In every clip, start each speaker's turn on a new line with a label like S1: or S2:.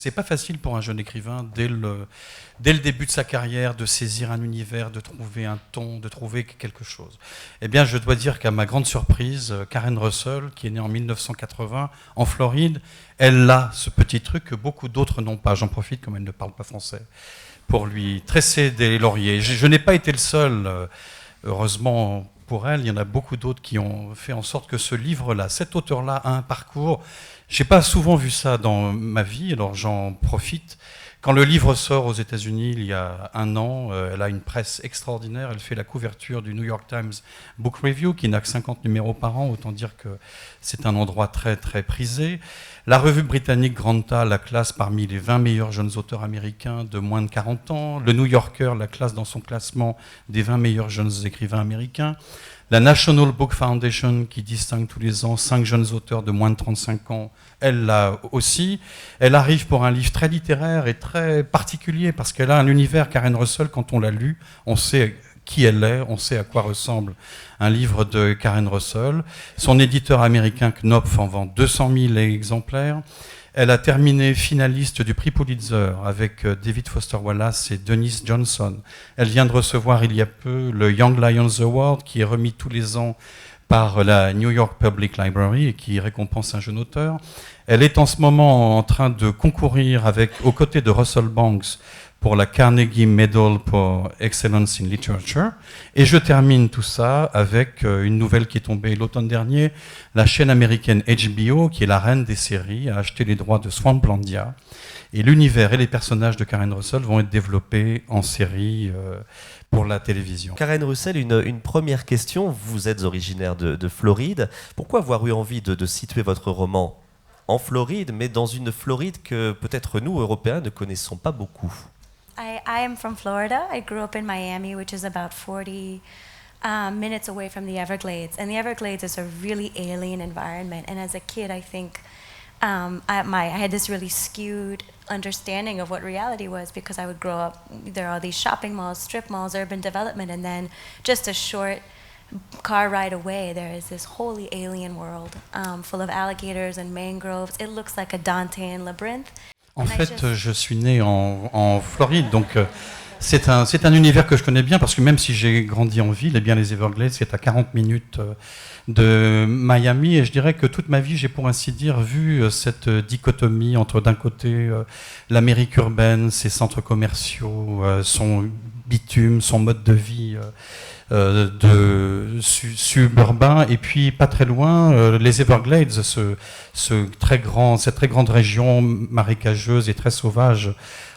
S1: C'est pas facile pour un jeune écrivain, dès le début de sa carrière, de saisir un univers, de trouver un ton, de trouver quelque chose. Eh bien, je dois dire qu'à ma grande surprise, Karen Russell, qui est née en 1980 en Floride, elle a ce petit truc que beaucoup d'autres n'ont pas. J'en profite, comme elle ne parle pas français, pour lui tresser des lauriers. Je n'ai pas été le seul, heureusement pour elle, il y en a beaucoup d'autres qui ont fait en sorte que ce livre-là, cet auteur-là, a un parcours. Je n'ai pas souvent vu ça dans ma vie, alors j'en profite. Quand le livre sort aux États-Unis il y a un an, elle a une presse extraordinaire. Elle fait la couverture du New York Times Book Review, qui n'a que 50 numéros par an, autant dire que c'est un endroit très très prisé. La revue britannique Granta la classe parmi les 20 meilleurs jeunes auteurs américains de moins de 40 ans. Le New Yorker la classe dans son classement des 20 meilleurs jeunes écrivains américains. La National Book Foundation, qui distingue tous les ans 5 jeunes auteurs de moins de 35 ans, elle l'a aussi. Elle arrive pour un livre très littéraire et très particulier, parce qu'elle a un univers, Karen Russell, quand on l'a lu, on sait qui elle est, on sait à quoi ressemble un livre de Karen Russell. Son éditeur américain Knopf en vend 200 000 exemplaires. Elle a terminé finaliste du prix Pulitzer avec David Foster Wallace et Denise Johnson. Elle vient de recevoir il y a peu le Young Lions Award, qui est remis tous les ans par la New York Public Library et qui récompense un jeune auteur. Elle est en ce moment en train de concourir aux côtés de Russell Banks pour la Carnegie Medal pour Excellence in Literature. Et je termine tout ça avec une nouvelle qui est tombée l'automne dernier. La chaîne américaine HBO, qui est la reine des séries, a acheté les droits de Swamplandia. Et l'univers et les personnages de Karen Russell vont être développés en série pour la télévision.
S2: Karen Russell, une première question. Vous êtes originaire de Floride. Pourquoi avoir eu envie de situer votre roman en Floride, mais dans une Floride que peut-être nous, Européens, ne connaissons pas beaucoup?
S3: I am from Florida. I grew up in Miami, which is about 40 minutes away from the Everglades. And the Everglades is a really alien environment. And as a kid, I think I had this really skewed understanding of what reality was, because I would grow up, there are all these shopping malls, strip malls, urban development, and then just a short car ride away, there is this wholly alien world full of alligators and mangroves. It looks like a Dantean labyrinth.
S1: En fait, je suis né en Floride, donc c'est un univers que je connais bien, parce que même si j'ai grandi en ville, eh bien les Everglades, c'est à 40 minutes de Miami, et je dirais que toute ma vie, j'ai pour ainsi dire vu cette dichotomie entre d'un côté l'Amérique urbaine, ses centres commerciaux, son bitume, son mode de vie suburbain, et puis pas très loin, les Everglades, cette très grande région marécageuse et très sauvage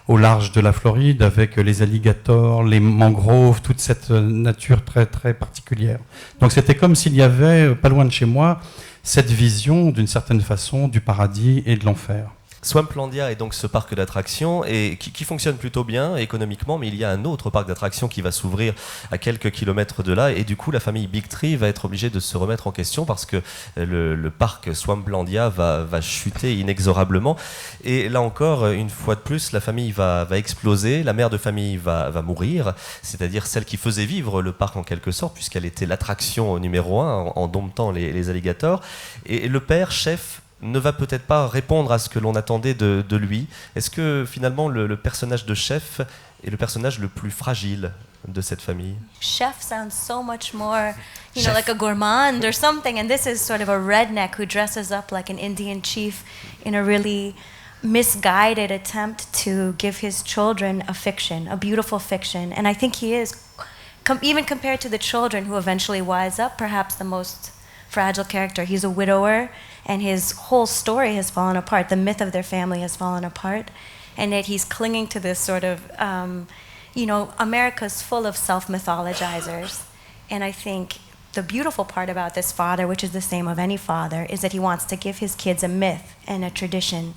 S1: au large de la Floride, avec les alligators, les mangroves, toute cette nature très très particulière. Donc c'était comme s'il y avait, pas loin de chez moi, cette vision d'une certaine façon du paradis et de l'enfer.
S2: Swamplandia est donc ce parc d'attractions et qui fonctionne plutôt bien économiquement, mais il y a un autre parc d'attractions qui va s'ouvrir à quelques kilomètres de là, et du coup la famille Big Tree va être obligée de se remettre en question, parce que le parc Swamplandia va chuter inexorablement. Et là encore, une fois de plus, la famille va exploser, la mère de famille va mourir, c'est-à-dire celle qui faisait vivre le parc en quelque sorte, puisqu'elle était l'attraction numéro 1 en domptant les alligators. Et le père, chef, ne va peut-être pas répondre à ce que l'on attendait de lui. Est-ce que finalement le personnage de chef est le personnage le plus fragile de cette famille?
S3: Chef sounds so much more, like a gourmand or something, and this is sort of a redneck who dresses up like an Indian chief in a really misguided attempt to give his children a fiction, a beautiful fiction. And I think he is, even compared to the children who eventually wise up, perhaps the most fragile character. He's a widower, and his whole story has fallen apart. The myth of their family has fallen apart, and yet he's clinging to this sort of, America's full of self-mythologizers. And I think the beautiful part about this father, which is the same of any father, is that he wants to give his kids a myth and a tradition.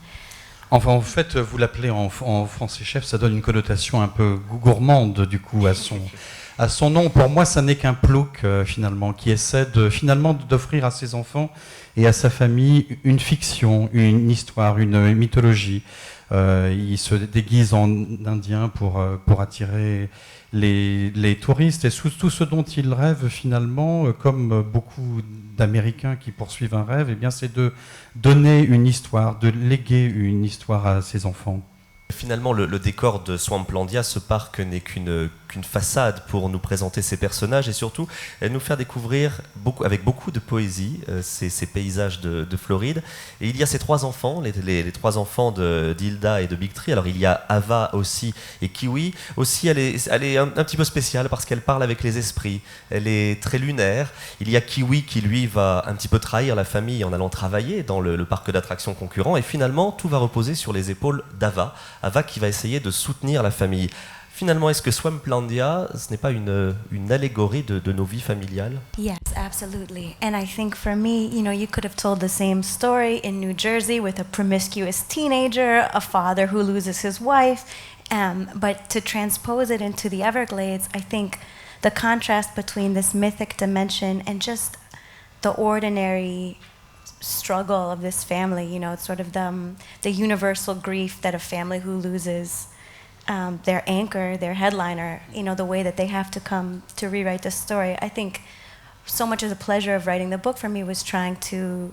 S1: Enfin, en fait, vous l'appelez en français chef, ça donne une connotation un peu gourmande du coup à son nom. Pour moi, ça n'est qu'un plouc finalement, qui essaie d'offrir à ses enfants et à sa famille une fiction, une histoire, une mythologie. Il se déguise en indien pour attirer les touristes. Et tout ce dont il rêve finalement, comme beaucoup d'Américains qui poursuivent un rêve, eh bien, c'est de donner une histoire, de léguer une histoire à ses enfants.
S2: Finalement, le décor de Swamplandia, ce parc n'est qu'une façade pour nous présenter ces personnages et surtout nous faire découvrir avec beaucoup de poésie ces paysages de Floride. Et il y a ces trois enfants, les trois enfants d'Hilda et de Big Tree. Alors il y a Ava aussi et Kiwi. Aussi, elle est un petit peu spéciale parce qu'elle parle avec les esprits. Elle est très lunaire. Il y a Kiwi qui, lui, va un petit peu trahir la famille en allant travailler dans le parc d'attractions concurrent. Et finalement, tout va reposer sur les épaules d'Ava. Ava qui va essayer de soutenir la famille. Finalement, est-ce que Swamplandia, ce n'est pas une allégorie de nos vies familiales?
S3: Yes, absolutely. And I think for me, you could have told the same story in New Jersey with a promiscuous teenager, a father who loses his wife, but to transpose it into the Everglades, I think the contrast between this mythic dimension and just the ordinary struggle of this family, it's sort of the universal grief that a family who loses their anchor, their headliner, the way that they have to come to rewrite the story. I think so much of the pleasure of writing the book for me was trying to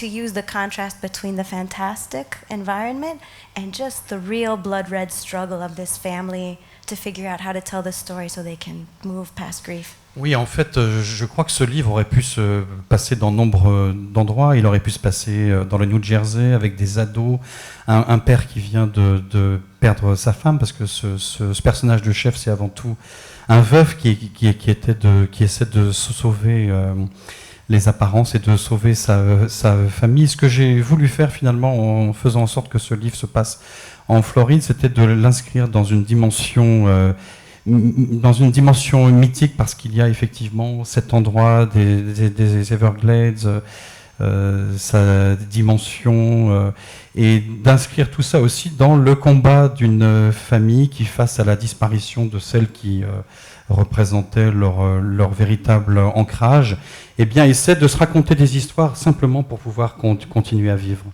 S3: use the contrast between the fantastic environment and just the real blood red struggle of this family to figure out how to tell the story so they can move past grief.
S1: Oui, en fait, je crois que ce livre aurait pu se passer dans nombre d'endroits. Il aurait pu se passer dans le New Jersey avec des ados, un père qui vient de perdre sa femme, parce que ce personnage de chef, c'est avant tout un veuf qui essaie de se sauver les apparences et de sauver sa famille. Ce que j'ai voulu faire finalement en faisant en sorte que ce livre se passe en Floride, c'était de l'inscrire dans une dimension mythique, parce qu'il y a effectivement cet endroit des Everglades, sa dimension, et d'inscrire tout ça aussi dans le combat d'une famille qui, face à la disparition de celle qui représentait leur véritable ancrage, eh bien, essaie de se raconter des histoires simplement pour pouvoir continuer à vivre.